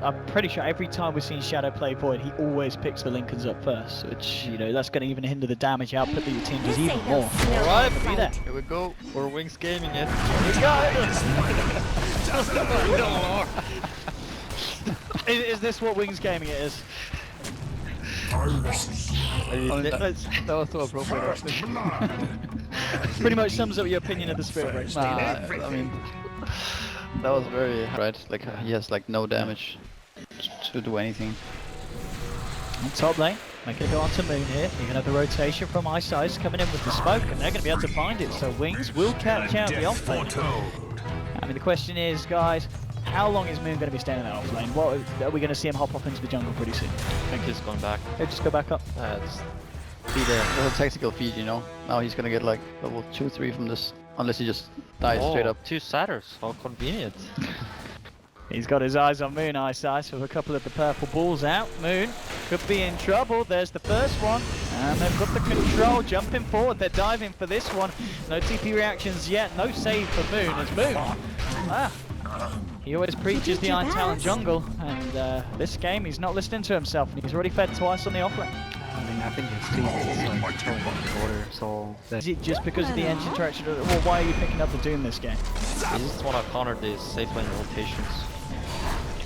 I'm pretty sure every time we've seen Shadow play Void, he always picks the Lincolns up first, which, you know, that's going to even hinder the damage output that your team does even more. Alright, be there. here we go. We're Wings gaming it. Here we go! Is this what Wings gaming it is? That was so appropriate, actually. Pretty much sums up your opinion of the Spirit Break. I mean, that was very right. Like he has like no damage to do anything. On top lane, making it go on to Moon here. You're going to have the rotation from Ice Ice coming in with the smoke, and they're going to be able to find it. So Wings will catch out the off lane. I mean, the question is, guys, how long is Moon going to be staying in that off lane? What are we going to see him hop off into the jungle pretty soon? I think he's going back. He'll just go back up. See there's a tactical feed, you know. Now he's gonna get like level 2, 3 from this, unless he just dies straight up. 2 satyrs, how convenient. He's got his eyes on Moon, Ice Ice, with a couple of the purple balls out. Moon could be in trouble. There's the first one, and they've got the control jumping forward. They're diving for this one. No TP reactions yet. No save for Moon as Moon. He always preaches the Iron Talon jungle, and this game he's not listening to himself, and he's already fed twice on the offlane. I mean, I think his team is like so much order, so... Is it just because of the engine interaction? Well, why are you picking up the Doom this game? I just want to counter these safe lane rotations.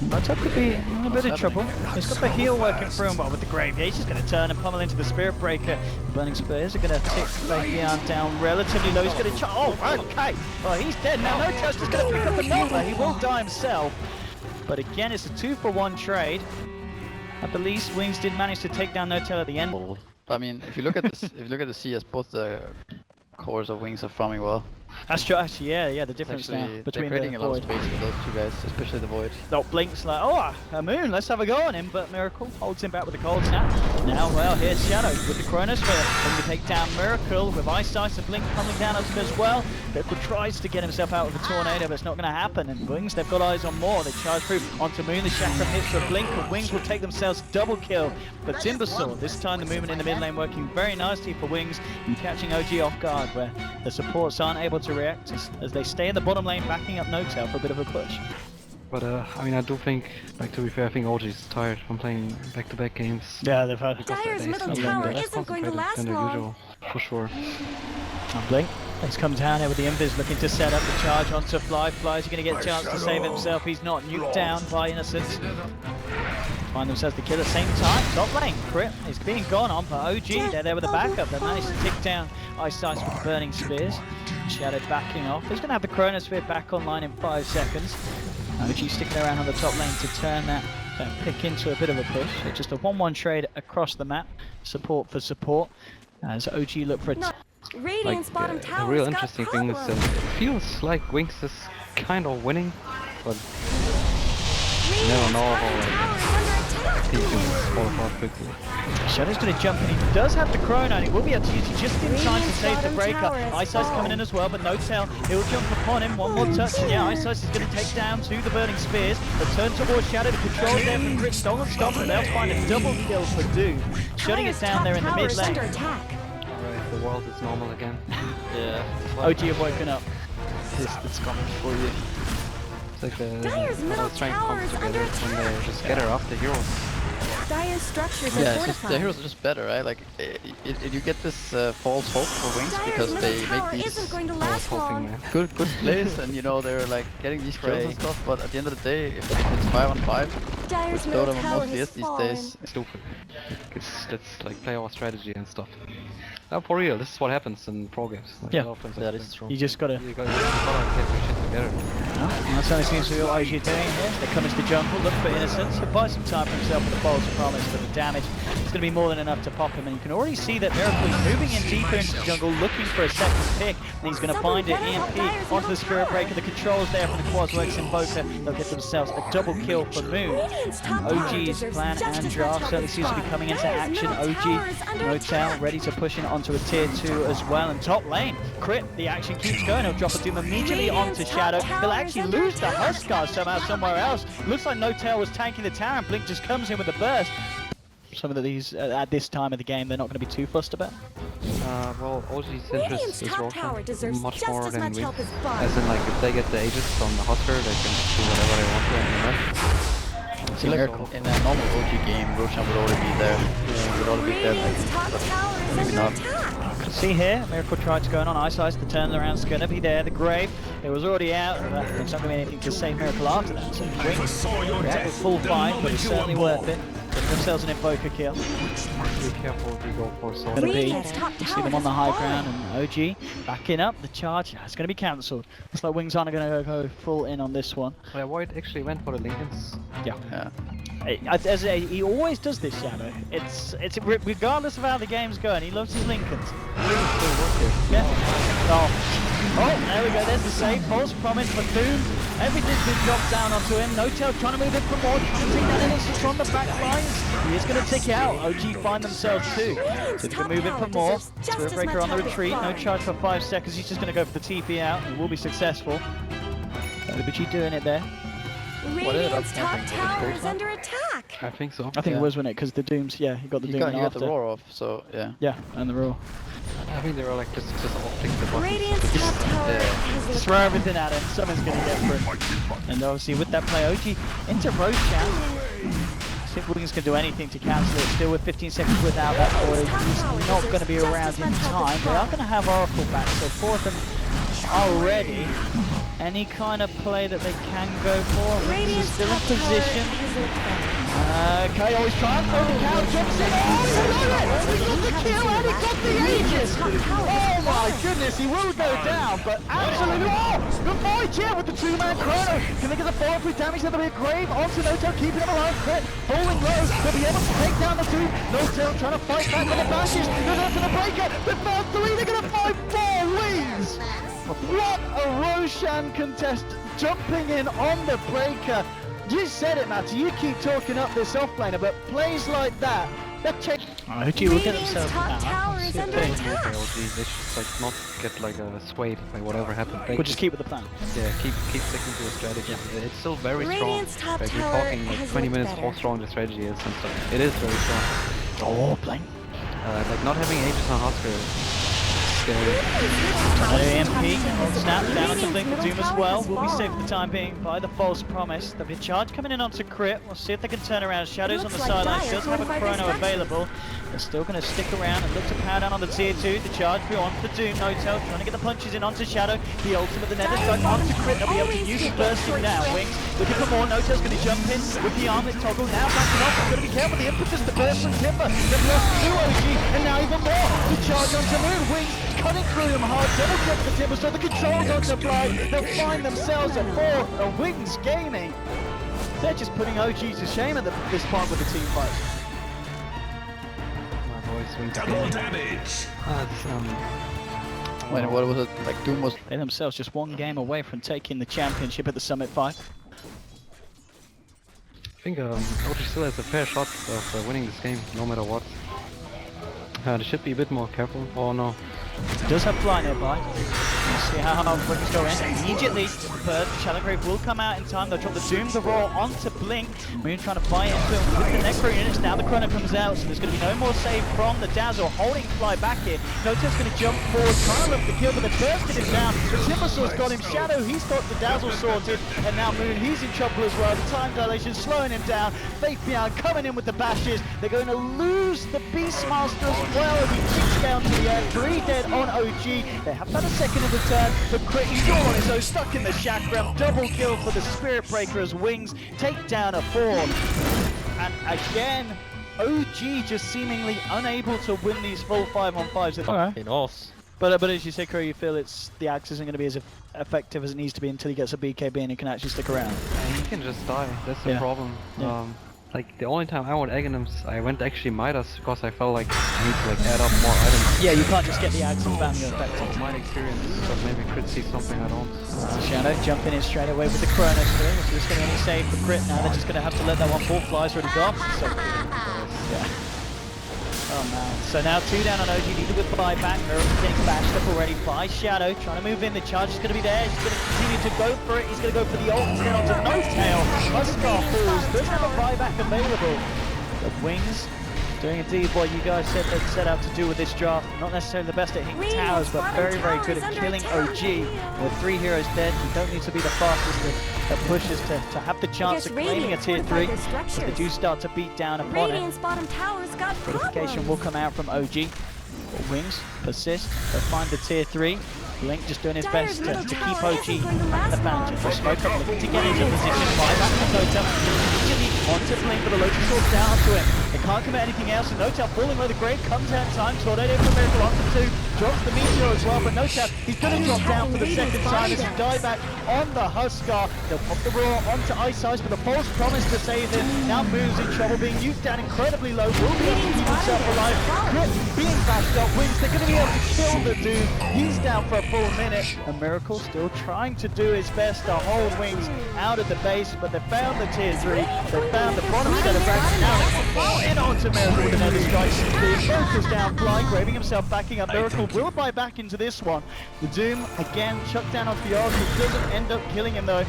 Notep could be in a bit of trouble. He's got the heal working through him, but with the Grave Gauge, he's going to turn and pummel into the Spirit Breaker. The Burning Spears are going to tick Fabian down relatively low. He's going to oh, okay. Well, he's dead now. Notep's just going to pick up the Nova. He will die himself. But again, it's a 2-for-1 trade. I believe Wings did manage to take down Notel at the end. I mean, if you look at this, if you look at the CS, both the cores of Wings are farming well. That's true, actually, yeah, the difference Actually, now between they're creating the a lot Void. of space for those two guys, especially the Void. Oh, Blink's like, oh, a Moon, let's have a go on him, but Miracle holds him back with the cold snap. Now, well, here's Shadow with the Chronosphere, looking to take down Miracle with Ice Ice and Blink coming down as well. Miracle tries to get himself out with a Tornado, but it's not going to happen, and Wings, they've got eyes on more. They charge through onto Moon, the Chakram hits for Blink, and Wings will take themselves double kill for Timbersaw. This time the movement in the mid lane working very nicely for Wings, and catching OG off guard, where the supports aren't able to react as they stay in the bottom lane, backing up Notel for a bit of a push. But I mean, I do think, like, to be fair, I think OG is tired from playing back-to-back games. Yeah, they've had. Dire's middle tower isn't going to last long. Usual, for sure. And Blink, he's come down here with the Invis, looking to set up the charge onto Fly. Fly's going to get a chance to save himself. He's not nuked down by Innocence. Find themselves the kill at the same time. Top lane, Crit is being gone on, but OG, they're there with the backup. They managed to tick down Ice Ice with the Burning Spears. Shadow backing off. He's going to have the Chronosphere back online in 5 seconds. OG sticking around on the top lane to turn that pick into a bit of a push. It's just a 1-1 trade across the map. Support for support. As OG look for a... Radiant's bottom The tower. real interesting thing is that it feels like Wings is kind of winning, but you never know how he can fall apart quickly. Shadow's going to jump in. He does have the Chrono, and he will be able to use it just in time to save the breaker. Ice Ice coming in as well, but no tail. He'll jump upon him. One more touch, and yeah, Ice Ice is going to take down 2 the Burning Spears. But turn towards Shadow. The control there from Crit. Stolen stop, and they'll find a double kill for Doom. Shutting it down there in the mid lane. Alright, the world is normal again. Yeah. OG have woken up. It's coming for you. It's like the Dire's middle strength tower comes is under together when attack. they just gather up the heroes. Dire's structures are Yeah, it's just, fortified. the heroes are just better, right? Like, you get this false hope for Wings because they make these isn't going to I was last hoping, long. man. good plays, and you know they're like getting these kills and stuff. But at the end of the day, if it's 5-on-5, Dire's which middle Dota tower mostly has is these fallen. days, Stupid. Let's like play our strategy and stuff. Now for real, this is what happens in pro games. Like, Yeah. a lot of times That like is true. You just got to... You gotta get your shit together. And that's only seems to be what OG are doing here. They come into the jungle, look for Innocence. He'll buy some time for himself with the false promise, but the damage is going to be more than enough to pop him. And you can already see that Miracle is moving in deeper into the jungle, looking for a second pick. And he's going to find it. EMP onto the Spirit Breaker. The controls there from the Quasworks Invoker. They'll get themselves a double kill for Moon. OG's plan and draft certainly seems to be coming into action. OG, Motel ready to push in onto a tier 2 as well. And top lane, Crit, the action keeps going. He'll drop a Doom immediately onto Shadow. He'll actually lose the Huskar somehow somewhere else. Looks like Notel was tanking the tower, and Blink just comes in with a burst. Some of these, at this time of the game, they're not going to be too fussed about. Well, OG's Radiant's interest is top tower Rosh deserves much just more as than much Wings. help as Bard. As in, like, if they get the Aegis on the Husker, they can do whatever they want to in the map. See, like in a normal OG game, Roshan would already be there. Would already be there. Radiant's top But tower is maybe under not. attack. See here, Miracle Tride's going on ice ice. The turnaround's going to be there. The grave, it was already out. There's not going to be anything to save Miracle after that. So Wings, yeah, full fight, but it's certainly worth it. Get themselves an invoker kill. Be careful if you go for sword. Gonna be, Radiant's top you see tower them on the has high fallen. ground, and OG backing up the charge. It's going to be cancelled. Looks like Wings aren't going to go full in on this one. Yeah, White actually went for the Lincolns. Yeah. Yeah. He always does this, Shadow. It's regardless of how the game's going. He loves his Lincolns. Yeah. Oh, there we go. There's the save. False promise for Doom. Everything's been dropped down onto him. No tail trying to move in for more. Trying to take that innocence from the back lines. He is going to tick out. OG find themselves too. So they can move in for more. Spirit Breaker on the retreat. No charge for 5 seconds. He's just going to go for the TP out. He will be successful. OG doing it there. Radiant's top tower is under attack. I think so. I think Yeah. it was, wasn't it? Because the Dooms, yeah, he got the You Doom got after. the roar off, so yeah. Yeah, and the roar. I think they were like just all click the button. Radiant's top tower has Just looked throw everything at him, something's going to get through. And obviously with that play, OG into Rosh chat. See if Wiggins can do anything to cancel it. Still with 15 seconds without that boy. He's not going to be around in time. They are going to have Oracle back, so 4 of them are ready. Any kind of play that they can go for. Wiggins is still in position. Okay, always trying. Oh, the cow jumps in. Oh, he got it! He got the kill and he got the Aegis! Oh my goodness, he will go down, but absolutely. Oh, good fight here with the 2-man chrono. Can they get the 4-3 damage? There'll be a grave onto Noto, keeping him alive. Crit, falling low. They'll be able to take down the 2. Noto trying to fight back with the bashes. Goes out to the breaker. The first 3, they're going to find 4 wins. What a Roshan contest, jumping in on the breaker. You said it, Matty, you keep talking up this offlaner, but plays like that check. OG will get Radiant's themselves top out. tower is under attack. They should like not get like swayed by whatever happened. They We'll just keep with the plan. yeah, keep sticking to the strategy. It's still very strong. Radiant's top Like we're tower talking like has 20 looked minutes better. how strong the strategy is and stuff. It is very strong. Oh, playing. Like not having Aegis on Husker is scary. AMP, snap down onto Blink with Doom as well. Will be saved for the time being by the false promise. There'll be a charge coming in onto Crit. We'll see if they can turn around. Shadows on the Looks like sidelines. Dire Does have a fortified chrono destruction. available. They're still going to stick around and look to power down on the tier 2. The charge through onto the Doom. No tail trying to get the punches in onto Shadow. The ultimate, the nether stuck onto Crit. They'll be able to use it bursting down. Wings looking for more. No tail's going to jump in with the armlet toggle. Now backing off. Got to be careful. The impetus, the burst from Timber. They've lost 2 OG and now even more. The charge onto Moon. Wings cutting through them hard. Double check the Timber. So the controls onto Fly. They'll find themselves at 4. A Wings Gaming. They're just putting OG to shame at this point with the team fight. My voice went Double damage. When what was it? Like Doom was. They themselves just 1 game away from taking the championship at the Summit 5. I think OG still has a fair shot of winning this game, no matter what. They should be a bit more careful. Oh no. He does have Fly nearby. Let's see how Quickens go in. Immediately, the Shadowgrave will come out in time. They'll drop the Doom, the Roar onto Blink. Moon trying to buy into him with the Necro units. Now the Chrono comes out, so there's going to be no more save from the Dazzle, holding Fly back here. Nota's going to jump forward, trying to look the kill, but the Bursted is down. The Timbersaw's got him. Shadow, he's got the Dazzle sorted. And now Moon, he's in trouble as well. The time dilation slowing him down. Faithbeyond coming in with the bashes. They're going to lose the Beastmaster as well as he kicks down to the air. 3 dead on OG. They have had a second in the turn, but Crit, he's all on his own, stuck in the chakram. Double kill for the Spirit Breaker as Wings take down a 4. And again, OG just seemingly unable to win these full 5-on-5s. Okay. In us. But as you say, Crow, you feel the axe isn't going to be as effective as it needs to be until he gets a BKB and he can actually stick around. He can just die, that's the Yeah. problem. Yeah. Like the only time I went Aghanims, I went actually Midas because I felt like I need to like add up more items. Yeah, you can't just get the axe and bam, you're effective. My experience, but maybe Crit sees something I don't. Shadow jumping in straight away with the Chrono Sphere, so it's going to only save for Crit now. They're just going to have to let that one fall. Fly's already gone. So, yeah. Oh man. So now 2 down on OG, needed with buyback. Miracle getting bashed up already by Shadow. Trying to move in. The charge is going to be there. He's going to continue to go for it. He's going to go for the ult. He's going on to No Tail. Huskar falls. Doesn't have a buyback available. The Wings Doing indeed what you guys said they'd set out to do with this draft. Not necessarily the best at hitting towers, but very, very good at killing OG. With 3 heroes dead, you don't need to be the fastest that pushes to have the chance of claiming a tier 3. If they do start to beat down upon it, Radiant's bottom tower's got fortification will come out from OG. But Wings persist, they'll find the tier 3. Blink just doing his best to keep OG at the fountain. The smoke up looking to get into position. Buyback from Dota. Immediately onto Blink, but the Lotus Sword down to him. They can't commit anything else, and Notap falling where the grave comes out in time. Tornado from Miracle onto 2. Drops the Meteor as well, but Notap, he's going to drop down for the second time as he dieback on the Huskar. They'll pop the Roar onto Ice Ice, but the False promise to save him now moves in trouble, being used down incredibly low. Will be able to keep himself alive. Good, being bashed up. Wings, they're going to be able to kill the dude. He's down for a full minute. And Miracle still trying to do his best to hold Wings out of the base, but they found the tier 3. They found the bottom set of racks. Now they fall in onto Miracle with another strike. The focus down, flying, graving himself, backing up. Miracle will buy back into this one. The Doom again chucked down off the Oracle. Doesn't end up killing him though.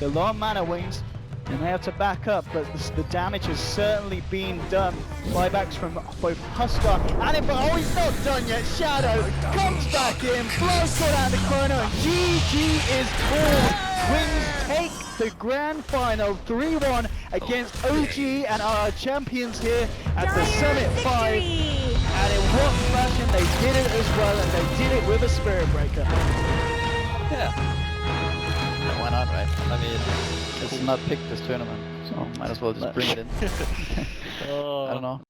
The low mana Wings. And they have to back up, but the damage has certainly been done. Buybacks from both Huskar and him, but oh, he's not done yet. Shadow comes back in, blows it out the corner, and GG is called. Wings take the grand final 3-1 against OG and our champions here at the Summit 5. And in what fashion they did it as well, and they did it with a Spirit Breaker. Yeah. Why not, right? I mean, This is not picked this tournament, so might as well just bring it in. I don't know.